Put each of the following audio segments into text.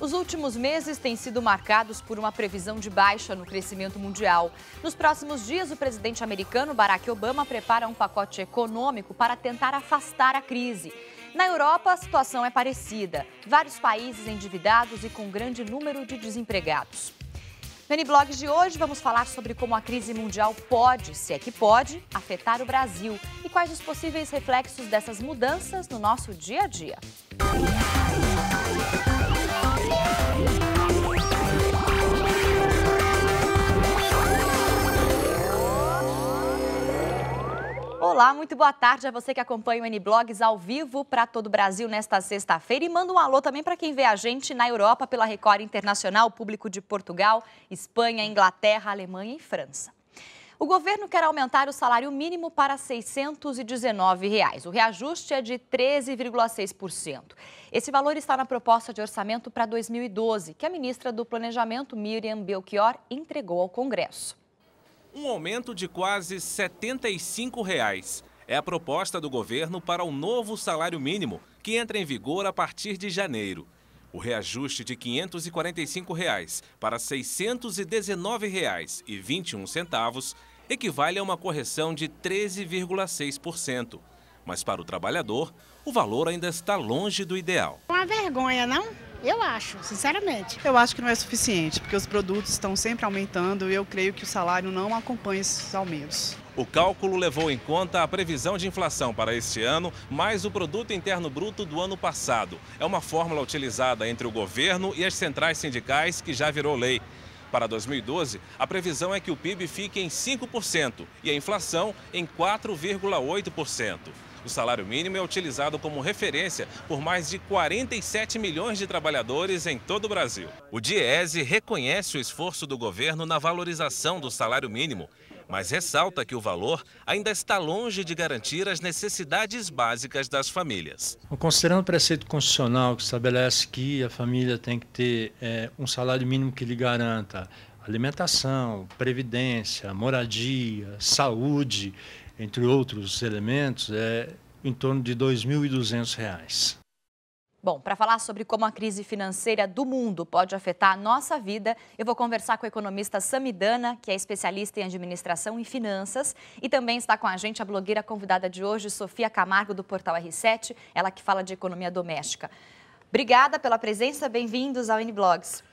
Os últimos meses têm sido marcados por uma previsão de baixa no crescimento mundial. Nos próximos dias, o presidente americano Barack Obama prepara um pacote econômico para tentar afastar a crise. Na Europa, a situação é parecida. Vários países endividados e com grande número de desempregados. No N-Blog de hoje, vamos falar sobre como a crise mundial pode, se é que pode, afetar o Brasil e quais os possíveis reflexos dessas mudanças no nosso dia a dia. Olá, muito boa tarde a você que acompanha o N-Blogs ao vivo para todo o Brasil nesta sexta-feira. E manda um alô também para quem vê a gente na Europa pela Record Internacional, público de Portugal, Espanha, Inglaterra, Alemanha e França. O governo quer aumentar o salário mínimo para R$ 619. O reajuste é de 13,6%. Esse valor está na proposta de orçamento para 2012, que a ministra do Planejamento, Miriam Belchior, entregou ao Congresso. Um aumento de quase R$ 75. É a proposta do governo para o novo salário mínimo, que entra em vigor a partir de janeiro. O reajuste de R$ 545 para R$ 619,21 equivale a uma correção de 13,6%. Mas para o trabalhador, o valor ainda está longe do ideal. Uma vergonha, não? Eu acho, sinceramente. Eu acho que não é suficiente, porque os produtos estão sempre aumentando e eu creio que o salário não acompanha esses aumentos. O cálculo levou em conta a previsão de inflação para este ano, mais o Produto Interno Bruto do ano passado. É uma fórmula utilizada entre o governo e as centrais sindicais que já virou lei. Para 2012, a previsão é que o PIB fique em 5% e a inflação em 4,8%. O salário mínimo é utilizado como referência por mais de 47 milhões de trabalhadores em todo o Brasil. O Diese reconhece o esforço do governo na valorização do salário mínimo, mas ressalta que o valor ainda está longe de garantir as necessidades básicas das famílias. Considerando o preceito constitucional que estabelece que a família tem que ter um salário mínimo que lhe garanta alimentação, previdência, moradia, saúde, entre outros elementos, em torno de R$ 2.200. Bom, para falar sobre como a crise financeira do mundo pode afetar a nossa vida, eu vou conversar com a economista Samidana, que é especialista em administração e finanças, e também está com a gente a blogueira convidada de hoje, Sofia Camargo, do Portal R7, ela que fala de economia doméstica. Obrigada pela presença, bem-vindos ao N-Blogs.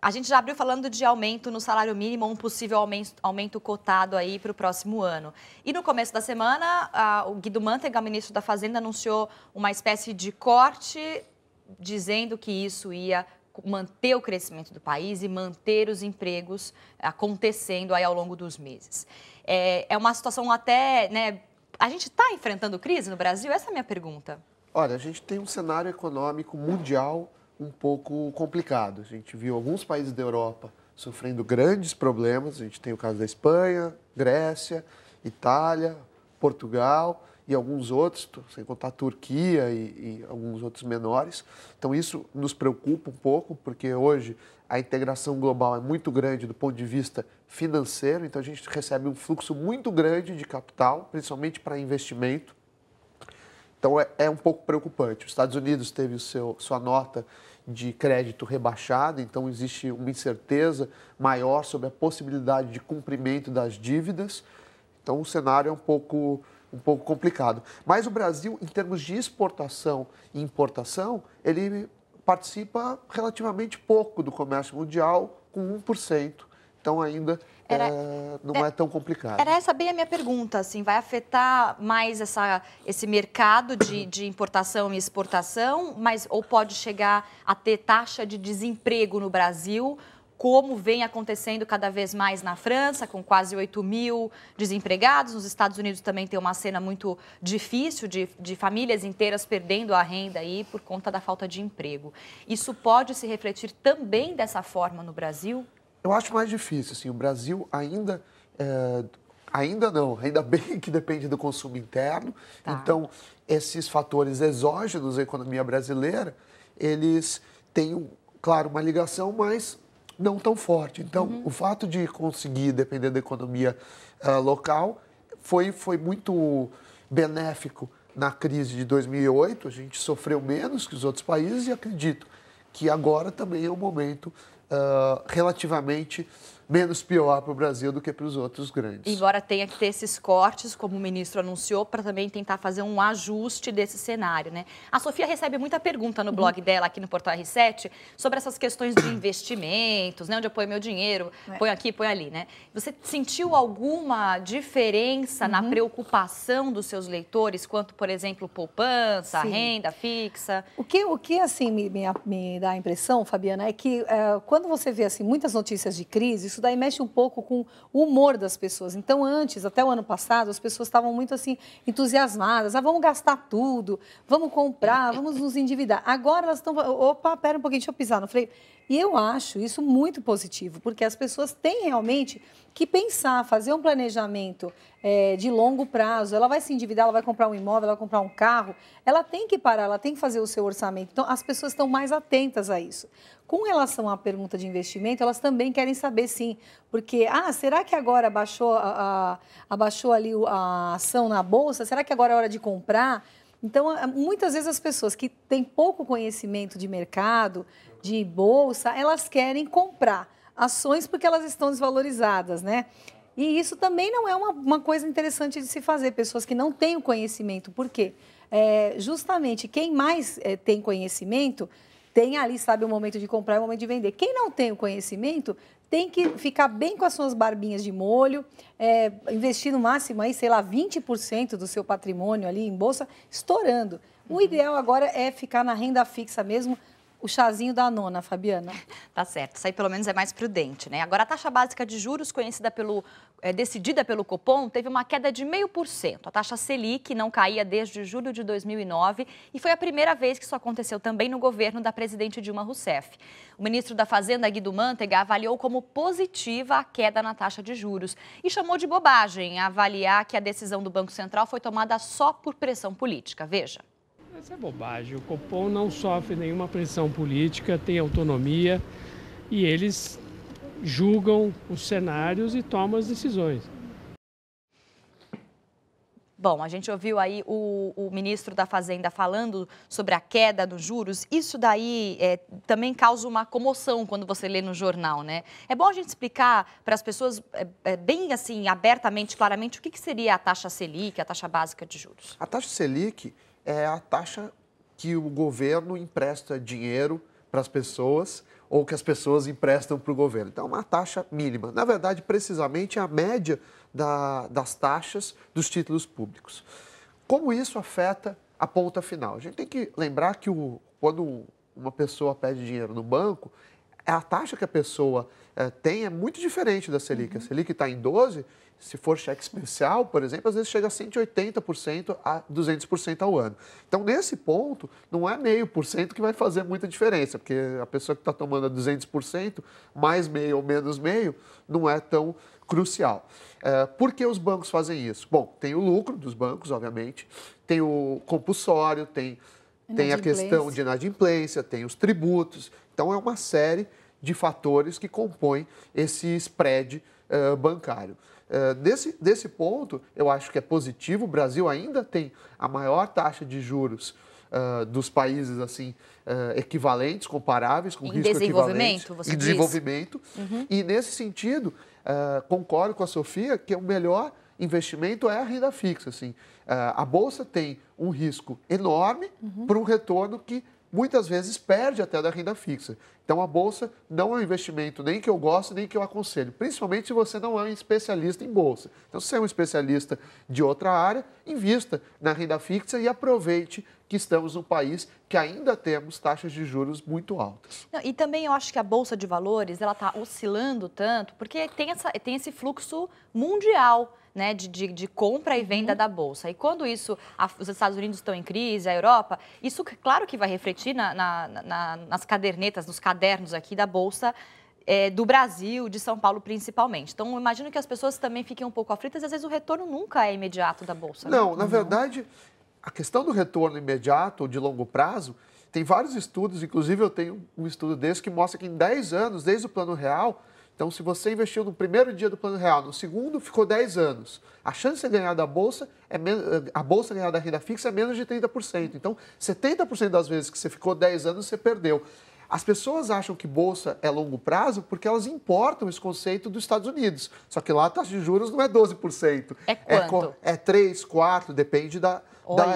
A gente já abriu falando de aumento no salário mínimo, um possível aumento cotado aí para o próximo ano. E no começo da semana, o Guido Mantega, ministro da Fazenda, anunciou uma espécie de corte, dizendo que isso ia manter o crescimento do país e manter os empregos acontecendo aí ao longo dos meses. É uma situação até, né? A gente está enfrentando crise no Brasil? Essa é a minha pergunta. Olha, a gente tem um cenário econômico mundial um pouco complicado. A gente viu alguns países da Europa sofrendo grandes problemas. A gente tem o caso da Espanha, Grécia, Itália, Portugal e alguns outros, sem contar a Turquia e alguns outros menores. Então isso nos preocupa um pouco, porque hoje a integração global é muito grande do ponto de vista financeiro. Então a gente recebe um fluxo muito grande de capital, principalmente para investimento. Então é um pouco preocupante. Os Estados Unidos teve sua nota de crédito rebaixada, então existe uma incerteza maior sobre a possibilidade de cumprimento das dívidas. Então o cenário é um pouco complicado. Mas o Brasil, em termos de exportação e importação, ele participa relativamente pouco do comércio mundial, com 1%. Então ainda não é tão complicado. Era essa bem a minha pergunta, assim, vai afetar mais esse mercado de importação e exportação, ou pode chegar a ter taxa de desemprego no Brasil, como vem acontecendo cada vez mais na França, com quase 8 mil desempregados. Nos Estados Unidos também tem uma cena muito difícil de famílias inteiras perdendo a renda aí por conta da falta de emprego. Isso pode se refletir também dessa forma no Brasil? Eu acho mais difícil, assim, o Brasil ainda bem que depende do consumo interno. Tá. Então, esses fatores exógenos à economia brasileira, eles têm, claro, uma ligação, mas não tão forte. Então, o fato de conseguir depender da economia local foi muito benéfico na crise de 2008. A gente sofreu menos que os outros países e acredito que agora também é um momento relativamente menos pior para o Brasil do que para os outros grandes. Embora tenha que ter esses cortes, como o ministro anunciou, para também tentar fazer um ajuste desse cenário, né? A Sofia recebe muita pergunta no blog dela, aqui no Portal R7, sobre essas questões de investimentos, né? Onde eu ponho meu dinheiro, põe aqui, põe ali, né? Você sentiu alguma diferença na preocupação dos seus leitores quanto, por exemplo, poupança, renda fixa? O que assim, me dá a impressão, Fabiana, é que quando você vê assim, muitas notícias de crise, isso daí mexe um pouco com o humor das pessoas. Então, antes, até o ano passado, as pessoas estavam muito assim, entusiasmadas. Vamos gastar tudo, vamos comprar, vamos nos endividar. Agora elas estão... Opa, pera um pouquinho, deixa eu pisar no freio. E eu acho isso muito positivo, porque as pessoas têm realmente que pensar, fazer um planejamento de longo prazo. Ela vai se endividar, ela vai comprar um imóvel, ela vai comprar um carro. Ela tem que parar, ela tem que fazer o seu orçamento. Então, as pessoas estão mais atentas a isso. Com relação à pergunta de investimento, elas também querem saber, sim, porque, será que agora abaixou ali a ação na Bolsa? Será que agora é hora de comprar? Então, muitas vezes as pessoas que têm pouco conhecimento de mercado, de Bolsa, elas querem comprar ações porque elas estão desvalorizadas, né? E isso também não é uma coisa interessante de se fazer, pessoas que não têm o conhecimento. Por quê? Justamente quem mais tem conhecimento tem ali, sabe, o momento de comprar e o momento de vender. Quem não tem o conhecimento tem que ficar bem com as suas barbinhas de molho, investir no máximo aí, sei lá, 20% do seu patrimônio ali em bolsa, estourando. O ideal agora é ficar na renda fixa mesmo, o chazinho da nona, Fabiana. Tá certo, isso aí pelo menos é mais prudente, né? Agora, a taxa básica de juros, decidida pelo Copom, teve uma queda de 0,5%. A taxa Selic não caía desde julho de 2009 e foi a primeira vez que isso aconteceu também no governo da presidente Dilma Rousseff. O ministro da Fazenda, Guido Mantega, avaliou como positiva a queda na taxa de juros e chamou de bobagem avaliar que a decisão do Banco Central foi tomada só por pressão política. Veja. Isso é bobagem. O Copom não sofre nenhuma pressão política, tem autonomia e eles julgam os cenários e tomam as decisões. Bom, a gente ouviu aí o ministro da Fazenda falando sobre a queda dos juros. Isso daí também causa uma comoção quando você lê no jornal, né? É bom a gente explicar para as pessoas bem assim, abertamente, claramente, o que seria a taxa Selic, a taxa básica de juros. A taxa Selic é a taxa que o governo empresta dinheiro para as pessoas ou que as pessoas emprestam para o governo. Então, é uma taxa mínima. Na verdade, precisamente, é a média das taxas dos títulos públicos. Como isso afeta a ponta final? A gente tem que lembrar que quando uma pessoa pede dinheiro no banco, a taxa que a pessoa tem é muito diferente da Selic. A Selic está em 12%. Se for cheque especial, por exemplo, às vezes chega a 180% a 200% ao ano. Então, nesse ponto, não é 0,5% que vai fazer muita diferença, porque a pessoa que está tomando a 200%, mais meio ou menos meio, não é tão crucial. Por que os bancos fazem isso? Bom, tem o lucro dos bancos, obviamente, tem o compulsório, tem a questão de inadimplência, tem os tributos. Então, é uma série de fatores que compõem esse spread bancário. Desse ponto, eu acho que é positivo. O Brasil ainda tem a maior taxa de juros dos países assim equivalentes, comparáveis, com risco equivalente. Em desenvolvimento. E, nesse sentido, concordo com a Sofia que o melhor investimento é a renda fixa. Assim. A Bolsa tem um risco enorme para um retorno que muitas vezes perde até da renda fixa. Então, a Bolsa não é um investimento nem que eu gosto, nem que eu aconselho, principalmente se você não é um especialista em Bolsa. Então, se você é um especialista de outra área, invista na renda fixa e aproveite que estamos num país que ainda temos taxas de juros muito altas. E também eu acho que a Bolsa de Valores ela está oscilando tanto, porque tem esse fluxo mundial, né, de compra e venda da Bolsa. E quando os Estados Unidos estão em crise, a Europa, isso claro que vai refletir nas cadernetas, nos cadernos aqui da Bolsa do Brasil, de São Paulo principalmente. Então, eu imagino que as pessoas também fiquem um pouco aflitas e às vezes o retorno nunca é imediato da Bolsa. Não, né? Na verdade, a questão do retorno imediato ou de longo prazo, tem vários estudos, inclusive eu tenho um estudo desse que mostra que em 10 anos, desde o Plano Real, então, se você investiu no primeiro dia do Plano Real, no segundo ficou 10 anos, a chance de você ganhar da Bolsa, a Bolsa ganhar da renda fixa é menos de 30%. Então, 70% das vezes que você ficou 10 anos, você perdeu. As pessoas acham que bolsa é longo prazo porque elas importam esse conceito dos Estados Unidos. Só que lá a taxa de juros não é 12%. É quanto? É 3, 4, depende da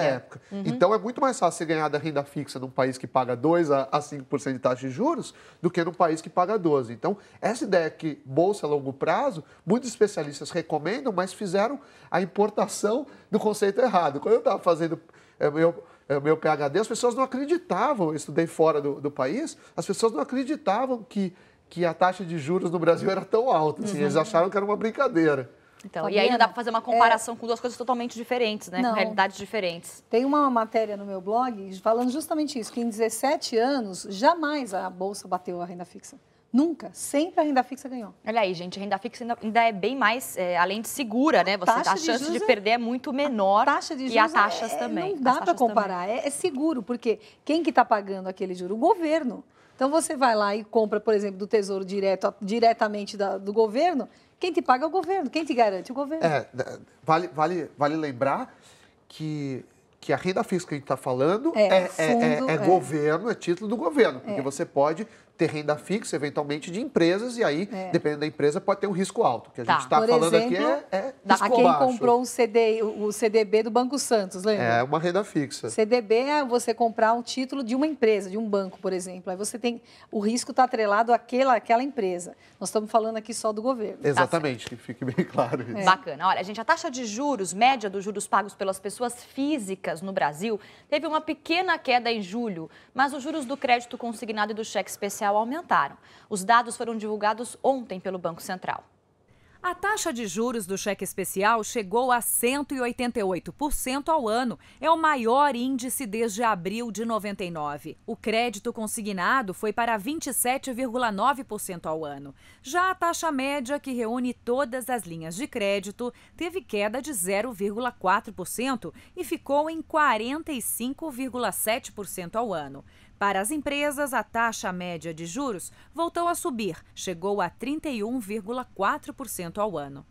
época. Então, é muito mais fácil você ganhar da renda fixa num país que paga 2 a 5% de taxa de juros do que num país que paga 12%. Então, essa ideia que bolsa a longo prazo, muitos especialistas recomendam, mas fizeram a importação do conceito errado. Quando eu estava fazendo meu PhD, as pessoas não acreditavam, eu estudei fora do país, as pessoas não acreditavam que a taxa de juros no Brasil era tão alta. Assim, eles acharam que era uma brincadeira. Então, e aí não dá para fazer uma comparação com duas coisas totalmente diferentes, né? Com realidades diferentes. Tem uma matéria no meu blog falando justamente isso, que em 17 anos, jamais a Bolsa bateu a renda fixa. Nunca. Sempre a renda fixa ganhou. Olha aí, gente, a renda fixa ainda é bem mais, além de segura, né? A chance de perder é muito menor. A taxa de juros e as taxas também. Não dá para comparar. É seguro, porque quem que está pagando aquele juro? O governo. Então, você vai lá e compra, por exemplo, do Tesouro diretamente do governo. Quem te paga é o governo. Quem te garante? O governo. Vale lembrar que a renda fixa que a gente está falando governo, é título do governo. Porque você pode ter renda fixa, eventualmente, de empresas, e aí, dependendo da empresa, pode ter um risco alto. O que a gente está falando aqui é risco quem baixo. comprou o CDB do Banco Santos, lembra? É uma renda fixa. CDB é você comprar um título de uma empresa, de um banco, por exemplo. Aí você tem... O risco está atrelado àquela empresa. Nós estamos falando aqui só do governo. Exatamente, que fique bem claro isso. Bacana. Olha, gente, a taxa de juros, média dos juros pagos pelas pessoas físicas no Brasil, teve uma pequena queda em julho, mas os juros do crédito consignado e do cheque especial aumentaram. Os dados foram divulgados ontem pelo Banco Central. A taxa de juros do cheque especial chegou a 188% ao ano. É o maior índice desde abril de 99. O crédito consignado foi para 27,9% ao ano. Já a taxa média, que reúne todas as linhas de crédito, teve queda de 0,4% e ficou em 45,7% ao ano. Para as empresas, a taxa média de juros voltou a subir, chegou a 31,4% ao ano.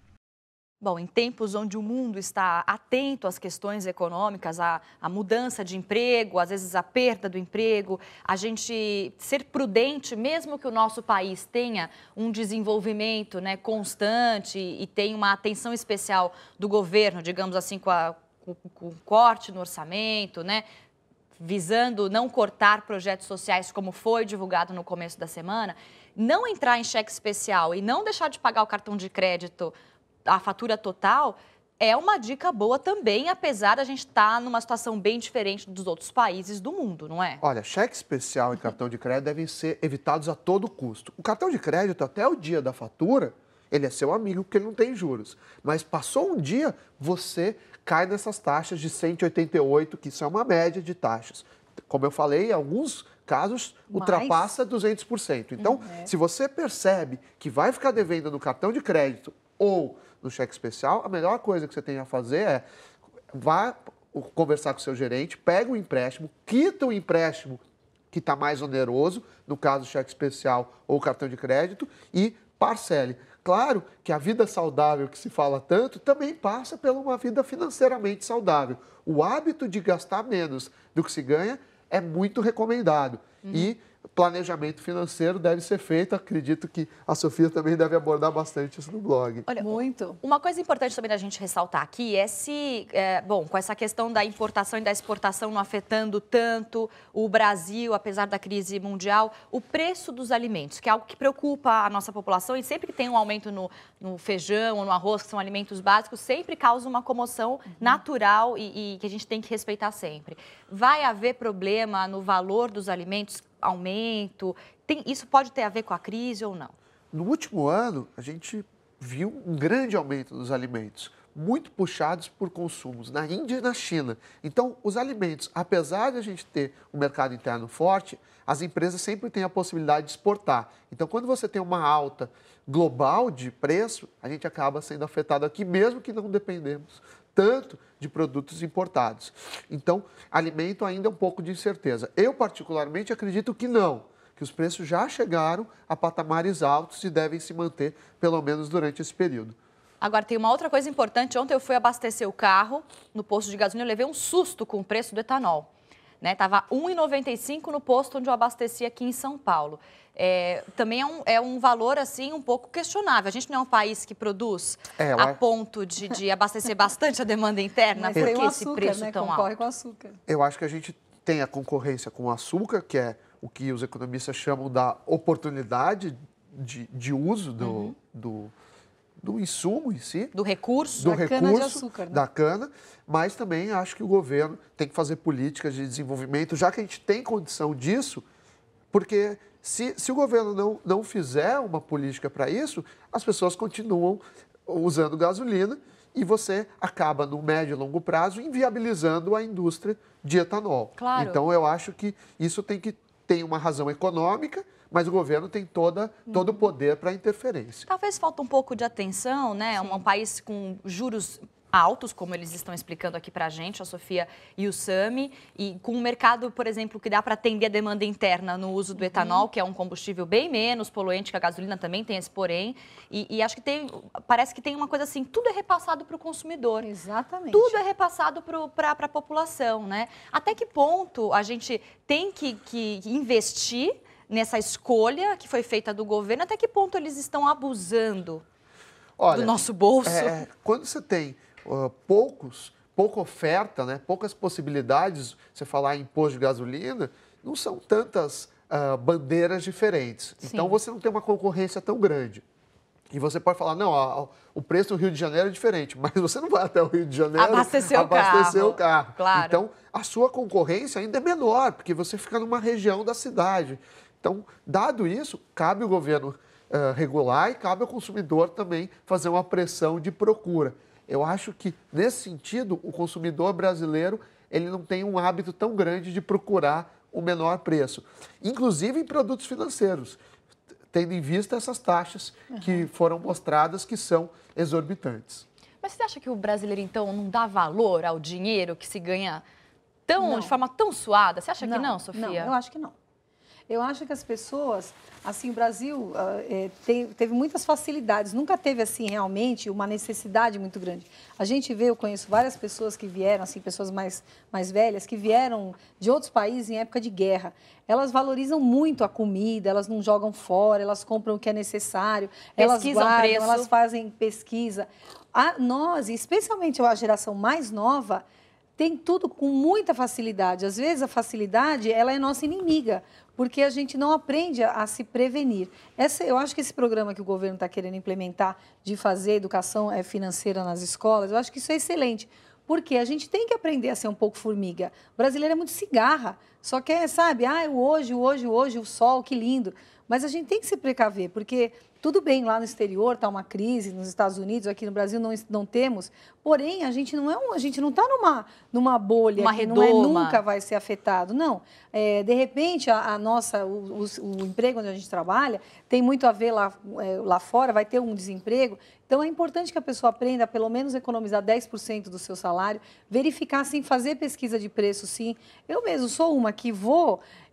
Bom, em tempos onde o mundo está atento às questões econômicas, à mudança de emprego, às vezes a perda do emprego, a gente ser prudente, mesmo que o nosso país tenha um desenvolvimento, né, constante e tenha uma atenção especial do governo, digamos assim, com o corte no orçamento, né? Visando não cortar projetos sociais, como foi divulgado no começo da semana, não entrar em cheque especial e não deixar de pagar o cartão de crédito, a fatura total, é uma dica boa também, apesar de a gente estar numa situação bem diferente dos outros países do mundo, não é? Olha, cheque especial e cartão de crédito devem ser evitados a todo custo. O cartão de crédito, até o dia da fatura, ele é seu amigo porque ele não tem juros. Mas passou um dia, você cai nessas taxas de 188, que isso é uma média de taxas. Como eu falei, em alguns casos ultrapassa 200%. Então, se você percebe que vai ficar devendo no cartão de crédito ou no cheque especial, a melhor coisa que você tem a fazer é vá conversar com o seu gerente, pega o empréstimo, quita o empréstimo que está mais oneroso, no caso cheque especial ou cartão de crédito, e parcele. Claro que a vida saudável que se fala tanto também passa por uma vida financeiramente saudável. O hábito de gastar menos do que se ganha é muito recomendado. E planejamento financeiro deve ser feito. Acredito que a Sofia também deve abordar bastante isso no blog. Olha, uma coisa importante também da gente ressaltar aqui é com essa questão da importação e da exportação não afetando tanto o Brasil, apesar da crise mundial, o preço dos alimentos, que é algo que preocupa a nossa população e sempre que tem um aumento no feijão ou no arroz, que são alimentos básicos, sempre causa uma comoção natural e que a gente tem que respeitar sempre. Vai haver problema no valor dos alimentos? Aumento? Isso pode ter a ver com a crise ou não? No último ano, a gente viu um grande aumento dos alimentos, muito puxados por consumos na Índia e na China. Então, os alimentos, apesar de a gente ter um mercado interno forte, as empresas sempre têm a possibilidade de exportar. Então, quando você tem uma alta global de preço, a gente acaba sendo afetado aqui, mesmo que não dependemos tanto de produtos importados. Então, alimento ainda é um pouco de incerteza. Eu, particularmente, acredito que não, que os preços já chegaram a patamares altos e devem se manter, pelo menos durante esse período. Agora, tem uma outra coisa importante. Ontem eu fui abastecer o carro no posto de gasolina, eu levei um susto com o preço do etanol. né? Estava R$ 1,95 no posto onde eu abasteci aqui em São Paulo. Também é um valor, assim, um pouco questionável. A gente não é um país que produz a ponto de abastecer bastante a demanda interna, porque esse preço tão alto. Com açúcar. Eu acho que a gente tem a concorrência com o açúcar, que é o que os economistas chamam da oportunidade de uso do insumo em si. Do recurso. Do recurso, cana de açúcar, né? Da cana, mas também acho que o governo tem que fazer políticas de desenvolvimento, já que a gente tem condição disso, porque se o governo não fizer uma política para isso, as pessoas continuam usando gasolina e você acaba, no médio e longo prazo, inviabilizando a indústria de etanol. Claro. Então, eu acho que isso tem uma razão econômica, mas o governo tem todo o poder para interferência. Talvez falta um pouco de atenção, né? Um país com juros altos, como eles estão explicando aqui para a gente, a Sofia e o Sami, e com um mercado, por exemplo, que dá para atender a demanda interna no uso do etanol, que é um combustível bem menos poluente que a gasolina, também tem esse porém, e acho que parece que tem uma coisa assim, tudo é repassado para o consumidor. Exatamente. Tudo é repassado para a população, né? Até que ponto a gente tem que investir nessa escolha que foi feita do governo, até que ponto eles estão abusando do nosso bolso? Quando você tem pouca oferta, né, poucas possibilidades, você falar em imposto de gasolina, não são tantas bandeiras diferentes. Sim. Então, você não tem uma concorrência tão grande. E você pode falar, não, o preço no Rio de Janeiro é diferente, mas você não vai até o Rio de Janeiro abastecer o carro. Claro. Então, a sua concorrência ainda é menor, porque você fica numa região da cidade. Então, dado isso, cabe o governo regular e cabe ao consumidor também fazer uma pressão de procura. Eu acho que, nesse sentido, o consumidor brasileiro ele não tem um hábito tão grande de procurar o menor preço, inclusive em produtos financeiros, tendo em vista essas taxas que foram mostradas que são exorbitantes. Mas você acha que o brasileiro, então, não dá valor ao dinheiro que se ganha de forma tão suada? Você acha que não, Sofia? Não, eu acho que não. Eu acho que as pessoas, assim, o Brasil teve muitas facilidades, nunca teve, assim, realmente uma necessidade muito grande. A gente vê, eu conheço várias pessoas que vieram, assim, pessoas mais velhas, que vieram de outros países em época de guerra. Elas valorizam muito a comida, elas não jogam fora, elas compram o que é necessário, elas guardam, preço. Elas fazem pesquisa. Nós, especialmente a geração mais nova, tem tudo com muita facilidade. Às vezes, a facilidade ela é nossa inimiga, porque a gente não aprende a se prevenir. Eu acho que esse programa que o governo está querendo implementar de fazer educação financeira nas escolas, eu acho que isso é excelente, porque a gente tem que aprender a ser um pouco formiga. O brasileiro é muito cigarra, só quer, sabe, hoje, o sol, que lindo. Mas a gente tem que se precaver, porque tudo bem, lá no exterior está uma crise, nos Estados Unidos, aqui no Brasil não temos, porém, a gente não está numa bolha que nunca vai ser afetado, não. De repente, o emprego onde a gente trabalha tem muito a ver lá fora, vai ter um desemprego, então é importante que a pessoa aprenda a pelo menos economizar 10% do seu salário, verificar, sim, fazer pesquisa de preço, sim. Eu mesmo sou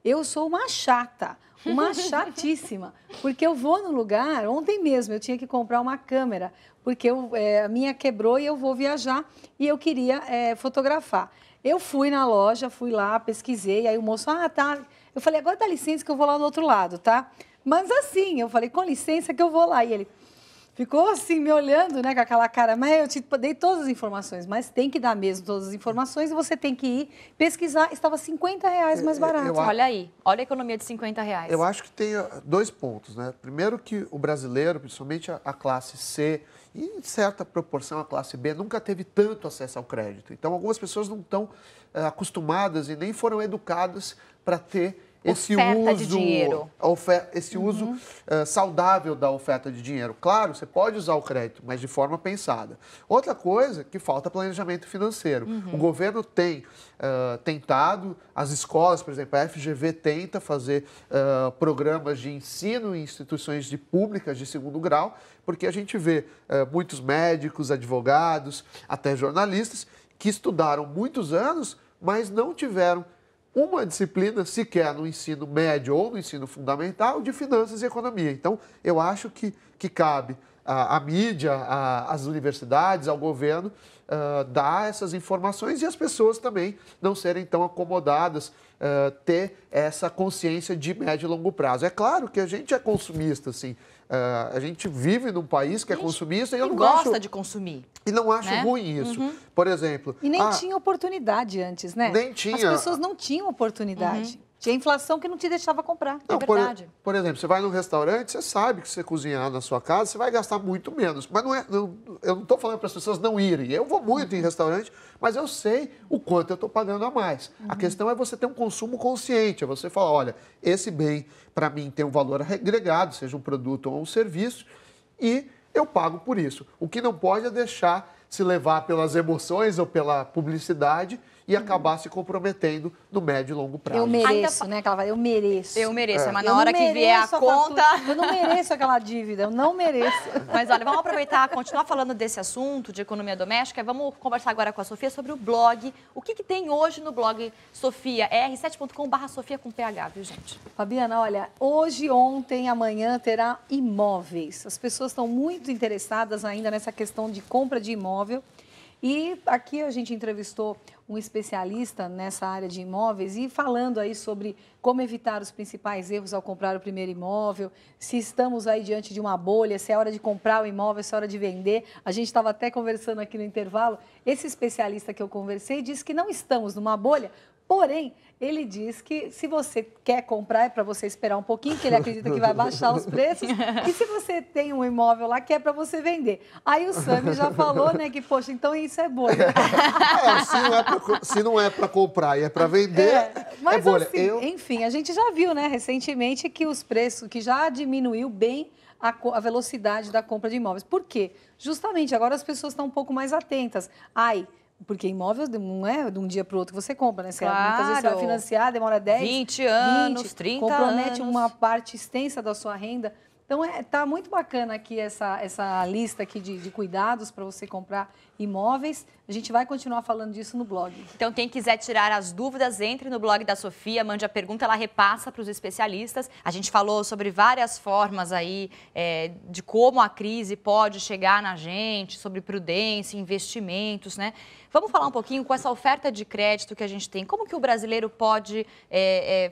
eu sou uma chata. Uma chatíssima, porque eu vou no lugar, ontem mesmo eu tinha que comprar uma câmera, porque a minha quebrou e eu vou viajar e eu queria fotografar. Eu fui na loja, fui lá, pesquisei, aí o moço, tá. Eu falei, agora dá licença que eu vou lá do outro lado, tá? Mas assim, eu falei, com licença que eu vou lá. E ele ficou assim, me olhando, né, com aquela cara, mas eu te dei todas as informações, mas tem que dar mesmo todas as informações e você tem que ir pesquisar. Estava R$50 mais barato. Olha aí, olha a economia de R$50. Eu acho que tem dois pontos, né? Primeiro que o brasileiro, principalmente a classe C e em certa proporção a classe B, nunca teve tanto acesso ao crédito. Então, algumas pessoas não estão acostumadas e nem foram educadas para ter esse uso saudável da oferta de dinheiro. Claro, você pode usar o crédito, mas de forma pensada. Outra coisa que falta planejamento financeiro. O governo tem tentado, as escolas, por exemplo, a FGV tenta fazer programas de ensino em instituições públicas de segundo grau, porque a gente vê muitos médicos, advogados, até jornalistas, que estudaram muitos anos, mas não tiveram uma disciplina sequer no ensino médio ou no ensino fundamental de finanças e economia. Então, eu acho que cabe a mídia, as universidades, ao governo, dar essas informações e as pessoas também não serem tão acomodadas, ter essa consciência de médio e longo prazo. É claro que a gente é consumista, assim, a gente vive num país que é consumista e eu não gosta de consumir. E não acho ruim isso. Por exemplo... E nem tinha oportunidade antes, né? Nem tinha. As pessoas não tinhão oportunidade. Tinha inflação que não te deixava comprar. Não, é verdade. Por exemplo, você vai num restaurante, você sabe que se você cozinhar na sua casa, você vai gastar muito menos. Mas eu não estou falando para as pessoas não irem. Eu vou muito em restaurante, mas eu sei o quanto eu estou pagando a mais. A questão é você ter um consumo consciente. É você falar, olha, esse bem, para mim, tem um valor agregado, seja um produto ou um serviço, e eu pago por isso. O que não pode é deixar se levar pelas emoções ou pela publicidade e acabar se comprometendo no médio e longo prazo. Eu mereço, né? Aquela vai, eu mereço. Eu mereço, mas na hora que vier a conta... Eu não mereço aquela dívida, eu não mereço. Mas olha, vamos aproveitar, continuar falando desse assunto de economia doméstica. Vamos conversar agora com a Sofia sobre o blog. O que tem hoje no blog Sofia? É r7.com/Sofia com PH, viu, gente? Fabiana, olha, hoje, ontem, amanhã terá imóveis. As pessoas estão muito interessadas ainda nessa questão de compra de imóvel. E aqui a gente entrevistou um especialista nessa área de imóveis e falando aí sobre como evitar os principais erros ao comprar o primeiro imóvel, se estamos aí diante de uma bolha, se é hora de comprar o imóvel, se é hora de vender. A gente estava até conversando aqui no intervalo, esse especialista que eu conversei disse que não estamos numa bolha, porém, ele diz que se você quer comprar é para você esperar um pouquinho, que ele acredita que vai baixar os preços, e se você tem um imóvel lá que é para você vender. Aí o Sami já falou, né, que, poxa, então isso é bolha. Se não é para comprar e é para vender, mas é bolha. Assim, enfim, a gente já viu, né, recentemente, que os preços, que já diminuiu bem a velocidade da compra de imóveis. Por quê? Justamente agora as pessoas estão um pouco mais atentas. Porque imóvel não é de um dia para o outro que você compra, né? Muitas vezes você vai financiar, demora 10, 20 anos, 30 compromete anos. uma parte extensa da sua renda. Então, tá muito bacana aqui essa lista aqui de cuidados para você comprar imóveis. A gente vai continuar falando disso no blog. Então, quem quiser tirar as dúvidas, entre no blog da Sofia, mande a pergunta, ela repassa para os especialistas. A gente falou sobre várias formas aí de como a crise pode chegar na gente, sobre prudência, investimentos, né? Vamos falar um pouquinho com essa oferta de crédito que a gente tem. Como que o brasileiro pode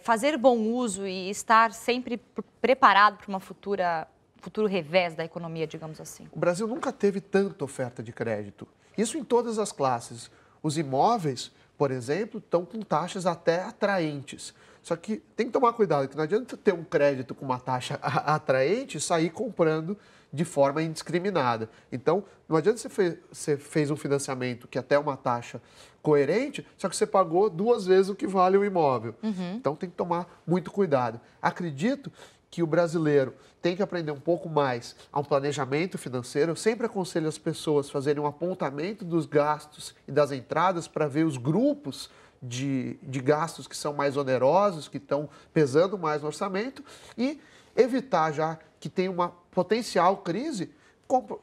fazer bom uso e estar sempre preparado para uma futuro revés da economia, digamos assim? O Brasil nunca teve tanta oferta de crédito. Isso em todas as classes. Os imóveis, por exemplo, estão com taxas até atraentes. Só que tem que tomar cuidado, que não adianta ter um crédito com uma taxa atraente e sair comprando de forma indiscriminada. Então, não adianta você fez um financiamento que até uma taxa coerente, só que você pagou 2 vezes o que vale o imóvel. Então, tem que tomar muito cuidado. Acredito que o brasileiro tem que aprender um pouco mais a um planejamento financeiro. Eu sempre aconselho as pessoas a fazerem um apontamento dos gastos e das entradas para ver os grupos de gastos que são mais onerosos, que estão pesando mais no orçamento e evitar, já que tem uma potencial crise,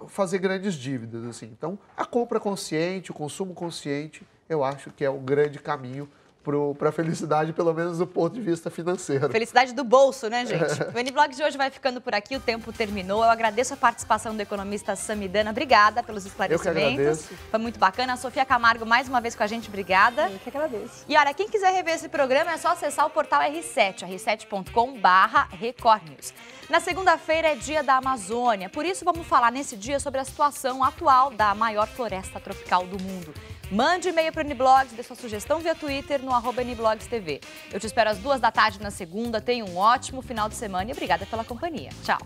fazer grandes dívidas, assim. Então, a compra consciente, o consumo consciente, eu acho que é o grande caminho para a felicidade, pelo menos do ponto de vista financeiro. Felicidade do bolso, né, gente? O N-Blog de hoje vai ficando por aqui, o tempo terminou. Eu agradeço a participação do economista Samidana. Obrigada pelos esclarecimentos. Eu que agradeço. Foi muito bacana. A Sofia Camargo, mais uma vez com a gente, obrigada. Eu que agradeço. E olha, quem quiser rever esse programa é só acessar o portal R7, r7.com/Record News. Na segunda-feira é dia da Amazônia, por isso vamos falar nesse dia sobre a situação atual da maior floresta tropical do mundo. Mande e-mail para o N-Blogs, dê sua sugestão via Twitter no @NBlogsTV. Eu te espero às 2 da tarde na segunda. Tenha um ótimo final de semana e obrigada pela companhia. Tchau!